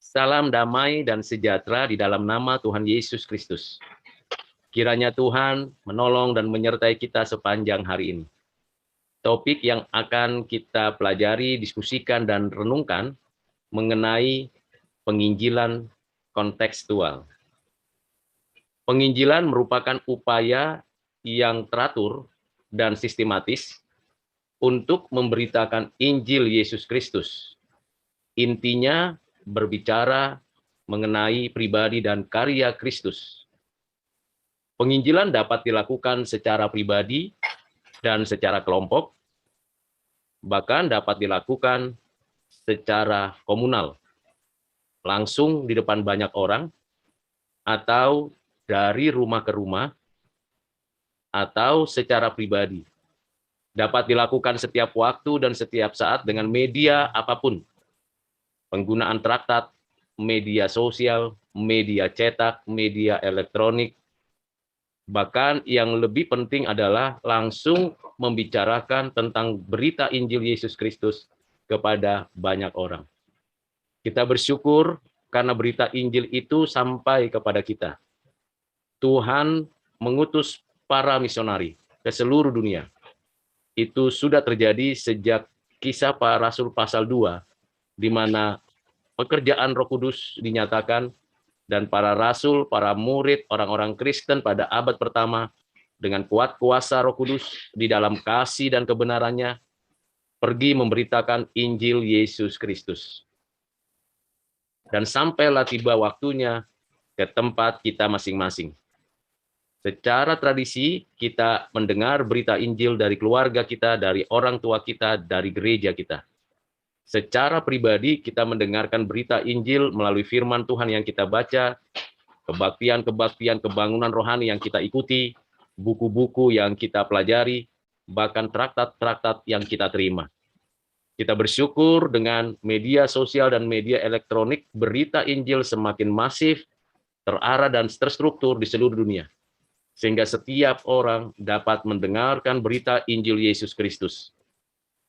Salam damai dan sejahtera di dalam nama Tuhan Yesus Kristus. Kiranya Tuhan menolong dan menyertai kita sepanjang hari ini. Topik yang akan kita pelajari, diskusikan, dan renungkan mengenai penginjilan kontekstual. Penginjilan merupakan upaya yang teratur dan sistematis untuk memberitakan Injil Yesus Kristus. Intinya berbicara mengenai pribadi dan karya Kristus. Penginjilan dapat dilakukan secara pribadi dan secara kelompok, bahkan dapat dilakukan secara komunal, langsung di depan banyak orang, atau dari rumah ke rumah, atau secara pribadi. Dapat dilakukan setiap waktu dan setiap saat dengan media apapun. Penggunaan traktat, media sosial, media cetak, media elektronik. Bahkan yang lebih penting adalah langsung membicarakan tentang berita Injil Yesus Kristus kepada banyak orang. Kita bersyukur karena berita Injil itu sampai kepada kita. Tuhan mengutus para misionari ke seluruh dunia. Itu sudah terjadi sejak Kisah Para Rasul pasal 2, di mana pekerjaan Roh Kudus dinyatakan dan para rasul, para murid, orang-orang Kristen pada abad pertama dengan kuat kuasa Roh Kudus di dalam kasih dan kebenarannya pergi memberitakan Injil Yesus Kristus. Dan sampailah tiba waktunya ke tempat kita masing-masing. Secara tradisi kita mendengar berita Injil dari keluarga kita, dari orang tua kita, dari gereja kita. Secara pribadi kita mendengarkan berita Injil melalui firman Tuhan yang kita baca, kebaktian-kebaktian kebangunan rohani yang kita ikuti, buku-buku yang kita pelajari, bahkan traktat-traktat yang kita terima. Kita bersyukur dengan media sosial dan media elektronik, berita Injil semakin masif, terarah dan terstruktur di seluruh dunia. Sehingga setiap orang dapat mendengarkan berita Injil Yesus Kristus.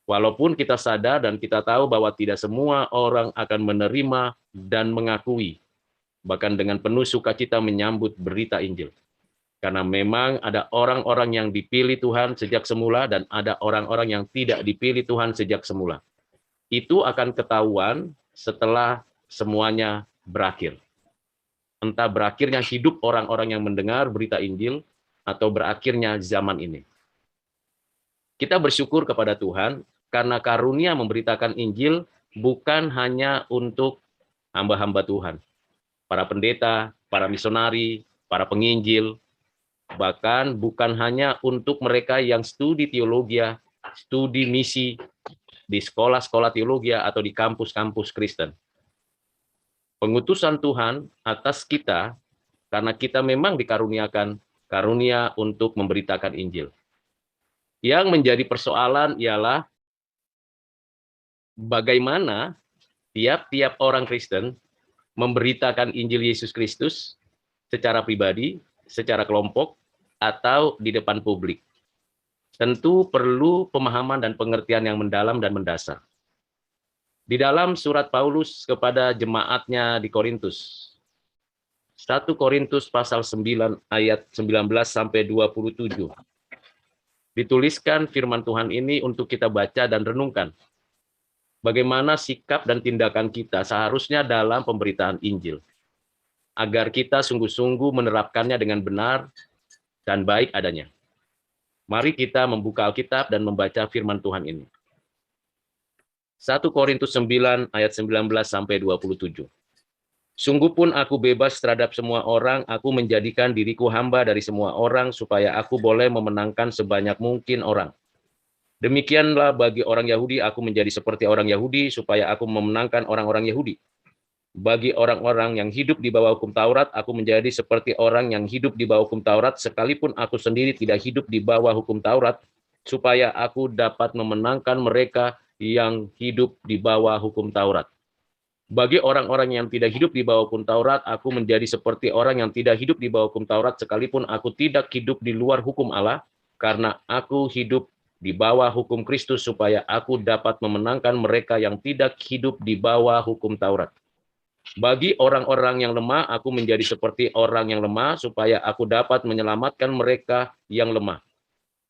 Walaupun kita sadar dan kita tahu bahwa tidak semua orang akan menerima dan mengakui, bahkan dengan penuh sukacita menyambut berita Injil. Karena memang ada orang-orang yang dipilih Tuhan sejak semula dan ada orang-orang yang tidak dipilih Tuhan sejak semula. Itu akan ketahuan setelah semuanya berakhir. Entah berakhirnya hidup orang-orang yang mendengar berita Injil atau berakhirnya zaman ini. Kita bersyukur kepada Tuhan karena karunia memberitakan Injil bukan hanya untuk hamba-hamba Tuhan, para pendeta, para misionari, para penginjil, bahkan bukan hanya untuk mereka yang studi teologi, studi misi di sekolah-sekolah teologi atau di kampus-kampus Kristen. Pengutusan Tuhan atas kita karena kita memang dikaruniakan karunia untuk memberitakan Injil. Yang menjadi persoalan ialah bagaimana tiap-tiap orang Kristen memberitakan Injil Yesus Kristus secara pribadi, secara kelompok, atau di depan publik. Tentu perlu pemahaman dan pengertian yang mendalam dan mendasar. Di dalam surat Paulus kepada jemaatnya di Korintus, 1 Korintus pasal 9 ayat 19 sampai 27. Dituliskan firman Tuhan ini untuk kita baca dan renungkan. Bagaimana sikap dan tindakan kita seharusnya dalam pemberitaan Injil, agar kita sungguh-sungguh menerapkannya dengan benar dan baik adanya. Mari kita membuka Alkitab dan membaca firman Tuhan ini. 1 Korintus 9 ayat 19 sampai 27. Sungguh pun aku bebas terhadap semua orang, aku menjadikan diriku hamba dari semua orang, supaya aku boleh memenangkan sebanyak mungkin orang. Demikianlah bagi orang Yahudi, aku menjadi seperti orang Yahudi, supaya aku memenangkan orang-orang Yahudi. Bagi orang-orang yang hidup di bawah hukum Taurat, aku menjadi seperti orang yang hidup di bawah hukum Taurat, sekalipun aku sendiri tidak hidup di bawah hukum Taurat, supaya aku dapat memenangkan mereka yang hidup di bawah hukum Taurat. Bagi orang-orang yang tidak hidup di bawah hukum Taurat, aku menjadi seperti orang yang tidak hidup di bawah hukum Taurat, sekalipun aku tidak hidup di luar hukum Allah, karena aku hidup di bawah hukum Kristus, supaya aku dapat memenangkan mereka yang tidak hidup di bawah hukum Taurat. Bagi orang-orang yang lemah, aku menjadi seperti orang yang lemah, supaya aku dapat menyelamatkan mereka yang lemah.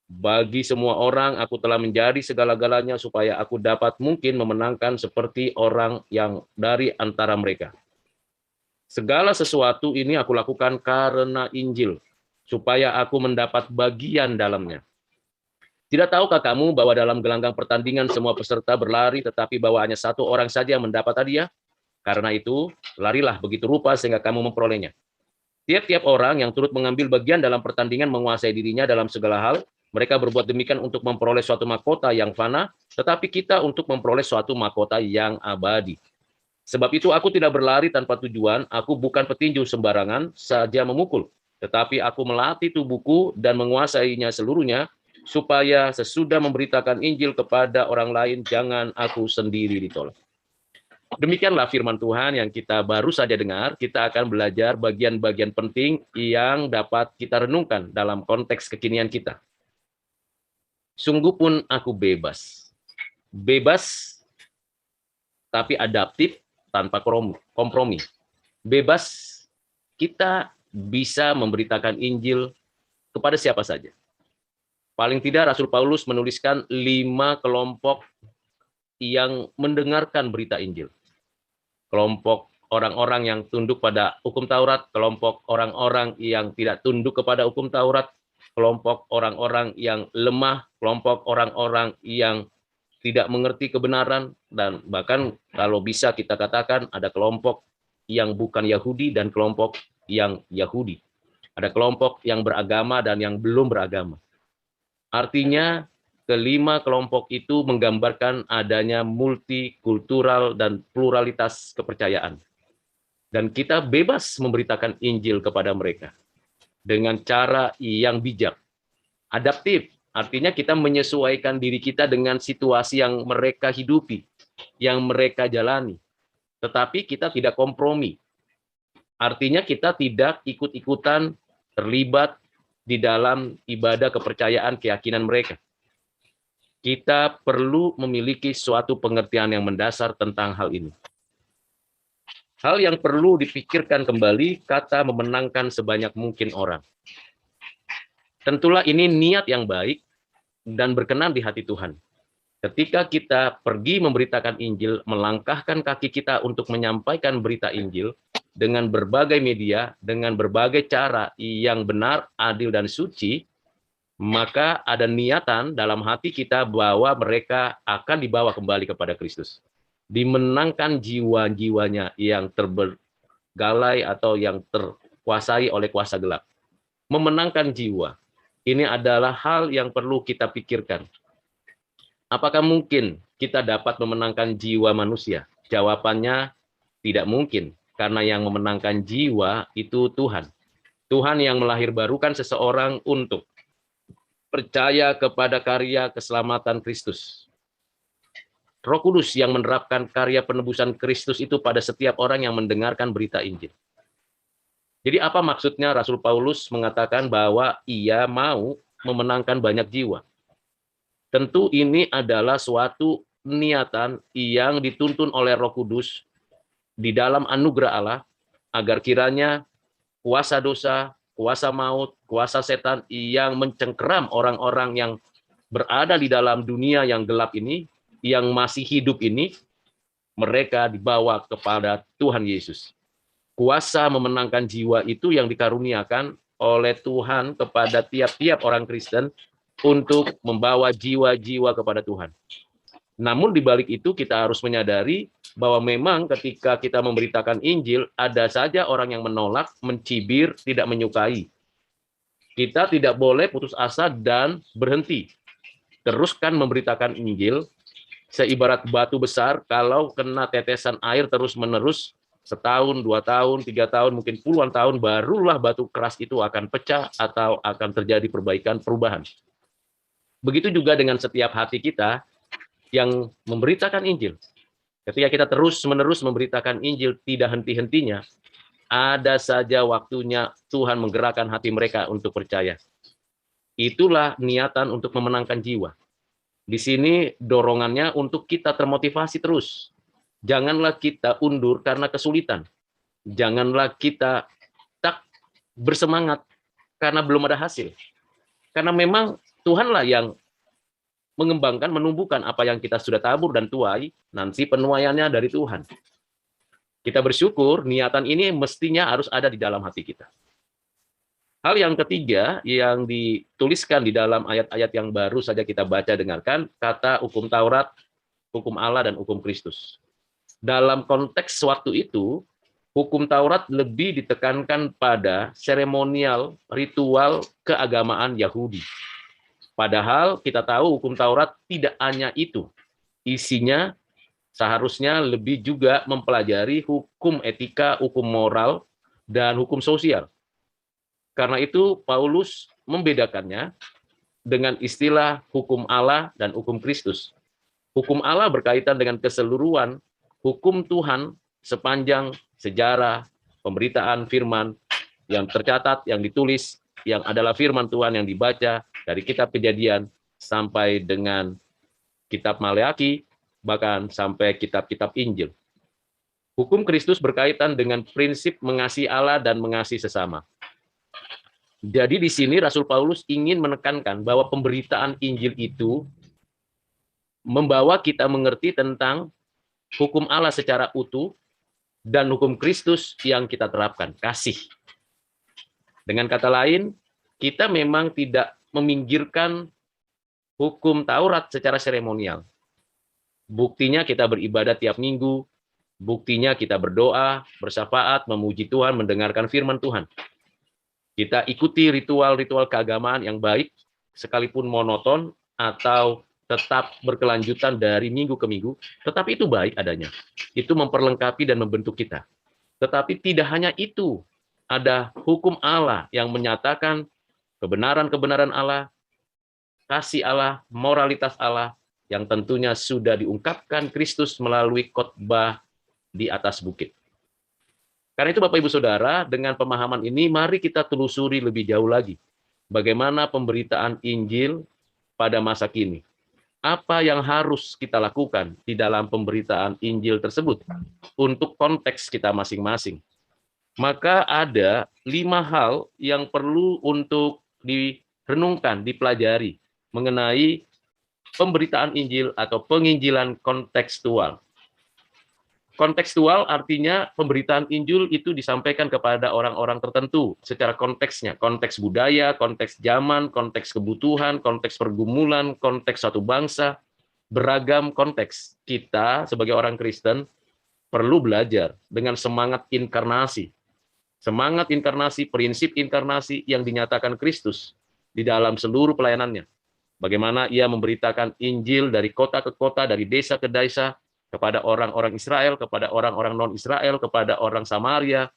Bagi semua orang, aku telah menjadi segala-galanya, supaya aku dapat mungkin memenangkan seperti orang yang dari antara mereka. Segala sesuatu ini aku lakukan karena Injil, supaya aku mendapat bagian dalamnya. Tidak tahukah kamu bahwa dalam gelanggang pertandingan semua peserta berlari, tetapi bahwa hanya satu orang saja yang mendapat hadiah? Karena itu, larilah begitu rupa sehingga kamu memperolehnya. Tiap-tiap orang yang turut mengambil bagian dalam pertandingan menguasai dirinya dalam segala hal. Mereka berbuat demikian untuk memperoleh suatu mahkota yang fana, tetapi kita untuk memperoleh suatu mahkota yang abadi. Sebab itu aku tidak berlari tanpa tujuan, aku bukan petinju sembarangan saja memukul, tetapi aku melatih tubuhku dan menguasainya seluruhnya, supaya sesudah memberitakan Injil kepada orang lain, jangan aku sendiri ditolak. Demikianlah firman Tuhan yang kita baru saja dengar. Kita akan belajar bagian-bagian penting yang dapat kita renungkan dalam konteks kekinian kita. Sungguh pun aku bebas. Bebas tapi adaptif tanpa kompromi. Bebas, kita bisa memberitakan Injil kepada siapa saja. Paling tidak Rasul Paulus menuliskan 5 kelompok yang mendengarkan berita Injil. Kelompok orang-orang yang tunduk pada hukum Taurat, kelompok orang-orang yang tidak tunduk kepada hukum Taurat, kelompok orang-orang yang lemah, kelompok orang-orang yang tidak mengerti kebenaran, dan bahkan kalau bisa kita katakan ada kelompok yang bukan Yahudi dan kelompok yang Yahudi. Ada kelompok yang beragama dan yang belum beragama. Artinya, kelima kelompok itu menggambarkan adanya multikultural dan pluralitas kepercayaan. Dan kita bebas memberitakan Injil kepada mereka dengan cara yang bijak. Adaptif, artinya kita menyesuaikan diri kita dengan situasi yang mereka hidupi, yang mereka jalani. Tetapi kita tidak kompromi. Artinya kita tidak ikut-ikutan terlibat di dalam ibadah kepercayaan keyakinan mereka. Kita perlu memiliki suatu pengertian yang mendasar tentang hal ini. Hal yang perlu dipikirkan kembali, kata memenangkan sebanyak mungkin orang. Tentulah ini niat yang baik dan berkenan di hati Tuhan. Ketika kita pergi memberitakan Injil, melangkahkan kaki kita untuk menyampaikan berita Injil dengan berbagai media, dengan berbagai cara yang benar, adil, dan suci, maka ada niatan dalam hati kita bahwa mereka akan dibawa kembali kepada Kristus. Dimenangkan jiwa-jiwanya yang terbergalai atau yang terkuasai oleh kuasa gelap. Memenangkan jiwa. Ini adalah hal yang perlu kita pikirkan. Apakah mungkin kita dapat memenangkan jiwa manusia? Jawabannya tidak mungkin, karena yang memenangkan jiwa itu Tuhan. Tuhan yang melahirbarukan seseorang untuk percaya kepada karya keselamatan Kristus. Roh Kudus yang menerapkan karya penebusan Kristus itu pada setiap orang yang mendengarkan berita Injil. Jadi apa maksudnya Rasul Paulus mengatakan bahwa ia mau memenangkan banyak jiwa? Tentu ini adalah suatu niatan yang dituntun oleh Roh Kudus di dalam anugerah Allah, agar kiranya kuasa dosa, kuasa maut, kuasa setan yang mencengkeram orang-orang yang berada di dalam dunia yang gelap ini, yang masih hidup ini, mereka dibawa kepada Tuhan Yesus. Kuasa memenangkan jiwa itu yang dikaruniakan oleh Tuhan kepada tiap-tiap orang Kristen untuk membawa jiwa-jiwa kepada Tuhan. Namun di balik itu kita harus menyadari bahwa memang ketika kita memberitakan Injil, ada saja orang yang menolak, mencibir, tidak menyukai. Kita tidak boleh putus asa dan berhenti. Teruskan memberitakan Injil, seibarat batu besar, kalau kena tetesan air terus-menerus, setahun, 2 tahun, 3 tahun, mungkin puluhan tahun, barulah batu keras itu akan pecah atau akan terjadi perubahan. Begitu juga dengan setiap hati kita yang memberitakan Injil. Ketika kita terus-menerus memberitakan Injil tidak henti-hentinya, ada saja waktunya Tuhan menggerakkan hati mereka untuk percaya. Itulah niatan untuk memenangkan jiwa. Di sini dorongannya untuk kita termotivasi terus. Janganlah kita undur karena kesulitan. Janganlah kita tak bersemangat karena belum ada hasil. Karena memang Tuhanlah yang mengembangkan, menumbuhkan apa yang kita sudah tabur dan tuai, nanti penuaiannya dari Tuhan. Kita bersyukur, niatan ini mestinya harus ada di dalam hati kita. Hal yang ketiga yang dituliskan di dalam ayat-ayat yang baru saja kita baca dengarkan, kata hukum Taurat, hukum Allah, dan hukum Kristus. Dalam konteks waktu itu, hukum Taurat lebih ditekankan pada seremonial, ritual keagamaan Yahudi. Padahal kita tahu hukum Taurat tidak hanya itu. Isinya seharusnya lebih juga mempelajari hukum etika, hukum moral, dan hukum sosial. Karena itu Paulus membedakannya dengan istilah hukum Allah dan hukum Kristus. Hukum Allah berkaitan dengan keseluruhan hukum Tuhan sepanjang sejarah pemberitaan firman yang tercatat, yang ditulis, yang adalah firman Tuhan yang dibaca dari kitab Kejadian sampai dengan kitab Maleaki, bahkan sampai kitab-kitab Injil. Hukum Kristus berkaitan dengan prinsip mengasihi Allah dan mengasihi sesama. Jadi di sini Rasul Paulus ingin menekankan bahwa pemberitaan Injil itu membawa kita mengerti tentang hukum Allah secara utuh dan hukum Kristus yang kita terapkan, kasih. Dengan kata lain, kita memang tidak meminggirkan hukum Taurat secara seremonial. Buktinya kita beribadah tiap minggu, buktinya kita berdoa, bersyafaat, memuji Tuhan, mendengarkan firman Tuhan. Kita ikuti ritual-ritual keagamaan yang baik, sekalipun monoton atau tetap berkelanjutan dari minggu ke minggu, tetapi itu baik adanya. Itu memperlengkapi dan membentuk kita. Tetapi tidak hanya itu, ada hukum Allah yang menyatakan kebenaran-kebenaran Allah, kasih Allah, moralitas Allah, yang tentunya sudah diungkapkan Kristus melalui khotbah di atas bukit. Karena itu Bapak Ibu Saudara, dengan pemahaman ini mari kita telusuri lebih jauh lagi bagaimana pemberitaan Injil pada masa kini. Apa yang harus kita lakukan di dalam pemberitaan Injil tersebut untuk konteks kita masing-masing. Maka ada 5 hal yang perlu untuk direnungkan, dipelajari mengenai pemberitaan Injil atau penginjilan kontekstual. Kontekstual artinya pemberitaan Injil itu disampaikan kepada orang-orang tertentu secara konteksnya, konteks budaya, konteks zaman, konteks kebutuhan, konteks pergumulan, konteks satu bangsa, beragam konteks. Kita sebagai orang Kristen perlu belajar dengan semangat inkarnasi. Semangat inkarnasi, prinsip inkarnasi yang dinyatakan Kristus di dalam seluruh pelayanannya. Bagaimana ia memberitakan Injil dari kota ke kota, dari desa ke desa, kepada orang-orang Israel, kepada orang-orang non-Israel, kepada orang Samaria,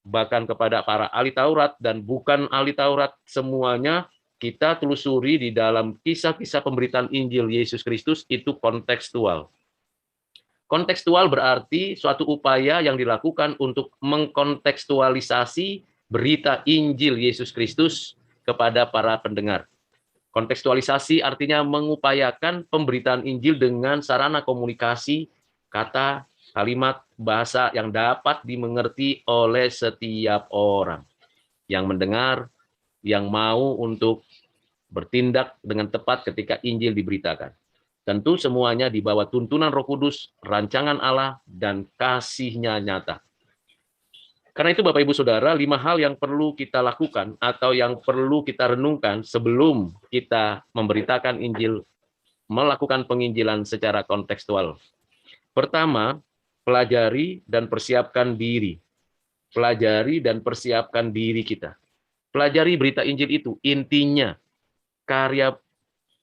bahkan kepada para ahli Taurat dan bukan ahli Taurat, semuanya kita telusuri di dalam kisah-kisah pemberitaan Injil Yesus Kristus itu kontekstual. Kontekstual berarti suatu upaya yang dilakukan untuk mengkontekstualisasi berita Injil Yesus Kristus kepada para pendengar. Kontekstualisasi artinya mengupayakan pemberitaan Injil dengan sarana komunikasi, kata, kalimat, bahasa yang dapat dimengerti oleh setiap orang yang mendengar, yang mau untuk bertindak dengan tepat ketika Injil diberitakan. Tentu semuanya di bawah tuntunan Roh Kudus, rancangan Allah, dan kasih-Nya nyata. Karena itu Bapak Ibu Saudara, 5 hal yang perlu kita lakukan atau yang perlu kita renungkan sebelum kita memberitakan Injil, melakukan penginjilan secara kontekstual. Pertama, pelajari dan persiapkan diri. Pelajari dan persiapkan diri kita. Pelajari berita Injil itu, intinya karya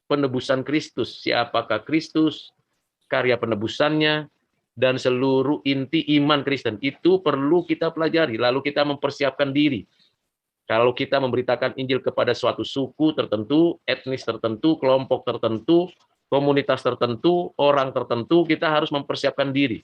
penebusan Kristus. Siapakah Kristus, karya penebusannya, dan seluruh inti iman Kristen. Itu perlu kita pelajari, lalu kita mempersiapkan diri. Kalau kita memberitakan Injil kepada suatu suku tertentu, etnis tertentu, kelompok tertentu, komunitas tertentu, orang tertentu, kita harus mempersiapkan diri.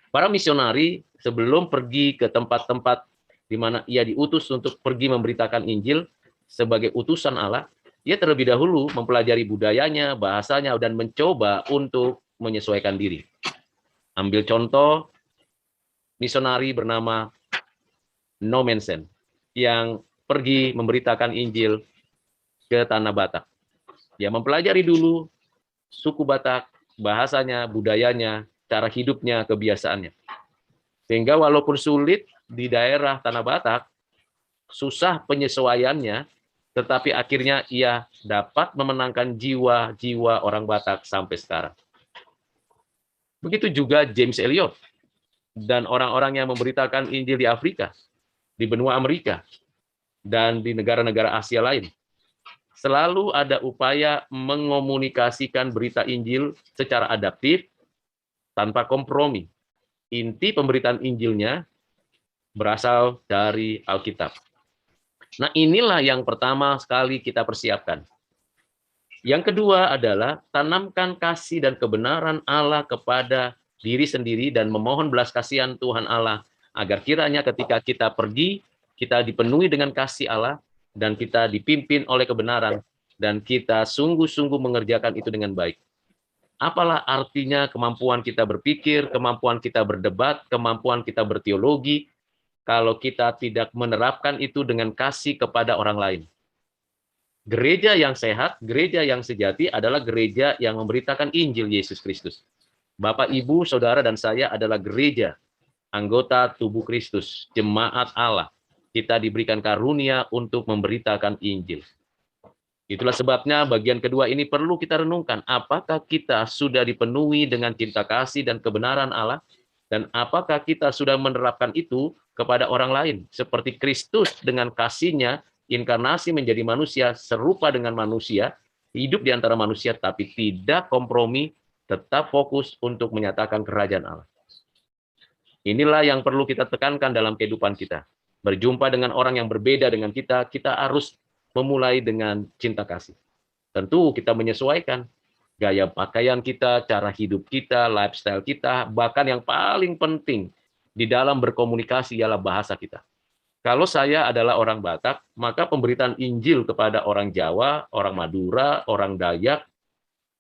Para misionari sebelum pergi ke tempat-tempat di mana ia diutus untuk pergi memberitakan Injil sebagai utusan Allah, ia terlebih dahulu mempelajari budayanya, bahasanya, dan mencoba untuk menyesuaikan diri. Ambil contoh misionari bernama Nomensen yang pergi memberitakan Injil ke Tanah Batak. Dia mempelajari dulu suku Batak, bahasanya, budayanya, cara hidupnya, kebiasaannya. Sehingga walaupun sulit di daerah Tanah Batak, susah penyesuaiannya, tetapi akhirnya ia dapat memenangkan jiwa-jiwa orang Batak sampai sekarang. Begitu juga James Elliot dan orang-orang yang memberitakan Injil di Afrika, di benua Amerika, dan di negara-negara Asia lain. Selalu ada upaya mengomunikasikan berita Injil secara adaptif, tanpa kompromi. Inti pemberitaan Injilnya berasal dari Alkitab. Nah, inilah yang pertama sekali kita persiapkan. Yang kedua adalah tanamkan kasih dan kebenaran Allah kepada diri sendiri dan memohon belas kasihan Tuhan Allah, agar kiranya ketika kita pergi, kita dipenuhi dengan kasih Allah, dan kita dipimpin oleh kebenaran, dan kita sungguh-sungguh mengerjakan itu dengan baik. Apalah artinya kemampuan kita berpikir, kemampuan kita berdebat, kemampuan kita berteologi, kalau kita tidak menerapkan itu dengan kasih kepada orang lain. Gereja yang sehat, gereja yang sejati adalah gereja yang memberitakan Injil Yesus Kristus. Bapak, Ibu, Saudara, dan saya adalah gereja, anggota tubuh Kristus, jemaat Allah. Kita diberikan karunia untuk memberitakan Injil. Itulah sebabnya bagian kedua ini perlu kita renungkan. Apakah kita sudah dipenuhi dengan cinta kasih dan kebenaran Allah? Dan apakah kita sudah menerapkan itu kepada orang lain? Seperti Kristus dengan kasih-Nya, inkarnasi menjadi manusia, serupa dengan manusia, hidup di antara manusia, tapi tidak kompromi, tetap fokus untuk menyatakan kerajaan Allah. Inilah yang perlu kita tekankan dalam kehidupan kita. Berjumpa dengan orang yang berbeda dengan kita, kita harus memulai dengan cinta kasih. Tentu kita menyesuaikan gaya pakaian kita, cara hidup kita, lifestyle kita, bahkan yang paling penting di dalam berkomunikasi ialah bahasa kita. Kalau saya adalah orang Batak, maka pemberitaan Injil kepada orang Jawa, orang Madura, orang Dayak,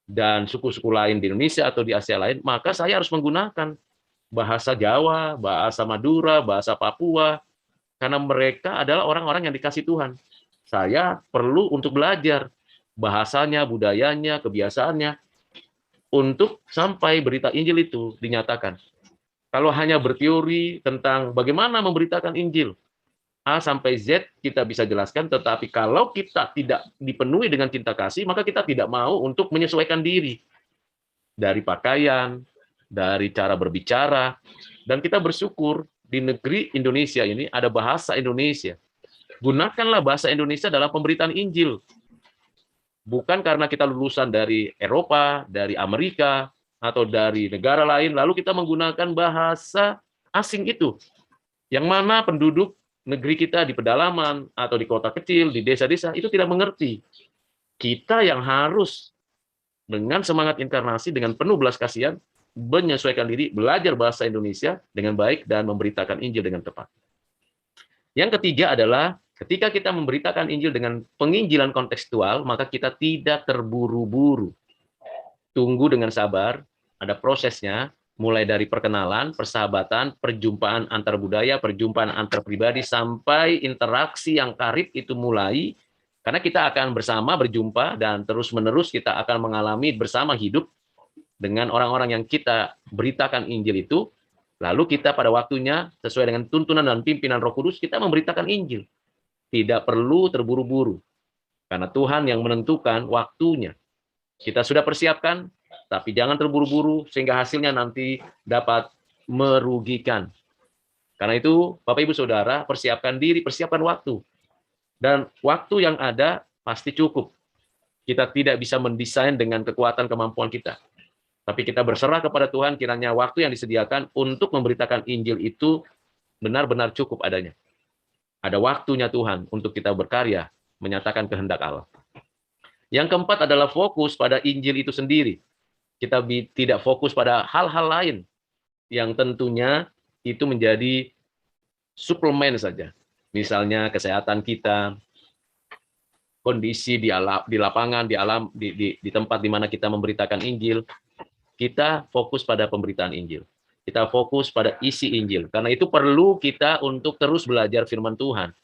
dan suku-suku lain di Indonesia atau di Asia lain, maka saya harus menggunakan bahasa Jawa, bahasa Madura, bahasa Papua, karena mereka adalah orang-orang yang dikasih Tuhan. Saya perlu untuk belajar bahasanya, budayanya, kebiasaannya, untuk sampai berita Injil itu dinyatakan. Kalau hanya berteori tentang bagaimana memberitakan Injil, A sampai Z kita bisa jelaskan, tetapi kalau kita tidak dipenuhi dengan cinta kasih, maka kita tidak mau untuk menyesuaikan diri. Dari pakaian, dari cara berbicara, dan kita bersyukur di negeri Indonesia ini ada bahasa Indonesia. Gunakanlah bahasa Indonesia dalam pemberitaan Injil. Bukan karena kita lulusan dari Eropa, dari Amerika, atau dari negara lain, lalu kita menggunakan bahasa asing itu. Yang mana penduduk negeri kita di pedalaman, atau di kota kecil, di desa-desa, itu tidak mengerti. Kita yang harus dengan semangat inkarnasi, dengan penuh belas kasihan, menyesuaikan diri, belajar bahasa Indonesia dengan baik, dan memberitakan Injil dengan tepat. Yang ketiga adalah, ketika kita memberitakan Injil dengan penginjilan kontekstual, maka kita tidak terburu-buru. Tunggu dengan sabar, ada prosesnya, mulai dari perkenalan, persahabatan, perjumpaan antar budaya, perjumpaan antar pribadi, sampai interaksi yang karib itu mulai, karena kita akan bersama berjumpa, dan terus-menerus kita akan mengalami bersama hidup dengan orang-orang yang kita beritakan Injil itu. Lalu kita pada waktunya, sesuai dengan tuntunan dan pimpinan Roh Kudus, kita memberitakan Injil. Tidak perlu terburu-buru, karena Tuhan yang menentukan waktunya. Kita sudah persiapkan, tapi jangan terburu-buru, sehingga hasilnya nanti dapat merugikan. Karena itu, Bapak Ibu Saudara, persiapkan diri, persiapkan waktu. Dan waktu yang ada pasti cukup. Kita tidak bisa mendesain dengan kekuatan kemampuan kita. Tapi kita berserah kepada Tuhan, kiranya waktu yang disediakan untuk memberitakan Injil itu benar-benar cukup adanya. Ada waktunya Tuhan untuk kita berkarya, menyatakan kehendak Allah. Yang keempat adalah fokus pada Injil itu sendiri. Kita tidak fokus pada hal-hal lain yang tentunya itu menjadi suplemen saja. Misalnya kesehatan kita, kondisi di lapangan, di tempat di mana kita memberitakan Injil. Kita fokus pada pemberitaan Injil. Kita fokus pada isi Injil. Karena itu perlu kita untuk terus belajar firman Tuhan.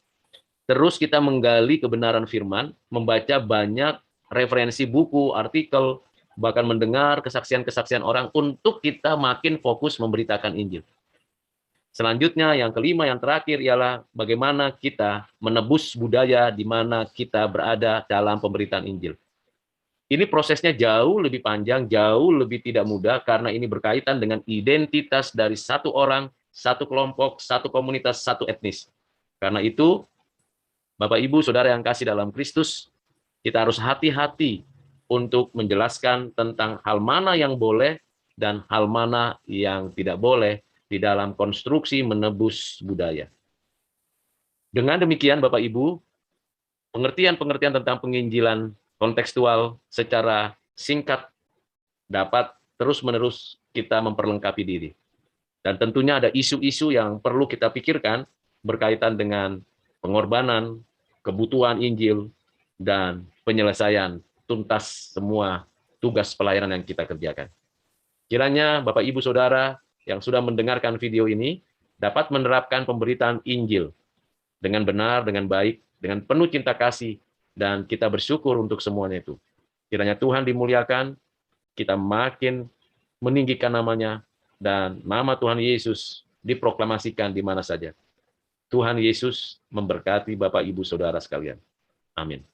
Terus kita menggali kebenaran firman, membaca banyak referensi buku, artikel, bahkan mendengar kesaksian-kesaksian orang untuk kita makin fokus memberitakan Injil. Selanjutnya, yang kelima, yang terakhir ialah bagaimana kita menebus budaya di mana kita berada dalam pemberitaan Injil. Ini prosesnya jauh lebih panjang, jauh lebih tidak mudah, karena ini berkaitan dengan identitas dari satu orang, satu kelompok, satu komunitas, satu etnis. Karena itu, Bapak, Ibu, Saudara yang kasih dalam Kristus, kita harus hati-hati untuk menjelaskan tentang hal mana yang boleh dan hal mana yang tidak boleh di dalam konstruksi menebus budaya. Dengan demikian, Bapak, Ibu, pengertian-pengertian tentang penginjilan kontekstual secara singkat dapat terus-menerus kita memperlengkapi diri. Dan tentunya ada isu-isu yang perlu kita pikirkan berkaitan dengan pengorbanan, kebutuhan Injil, dan penyelesaian tuntas semua tugas pelayanan yang kita kerjakan. Kiranya Bapak, Ibu, Saudara yang sudah mendengarkan video ini dapat menerapkan pemberitaan Injil dengan benar, dengan baik, dengan penuh cinta kasih, dan kita bersyukur untuk semuanya itu. Kiranya Tuhan dimuliakan, kita makin meninggikan namanya, dan nama Tuhan Yesus diproklamasikan di mana saja. Tuhan Yesus memberkati Bapak, Ibu, Saudara sekalian. Amin.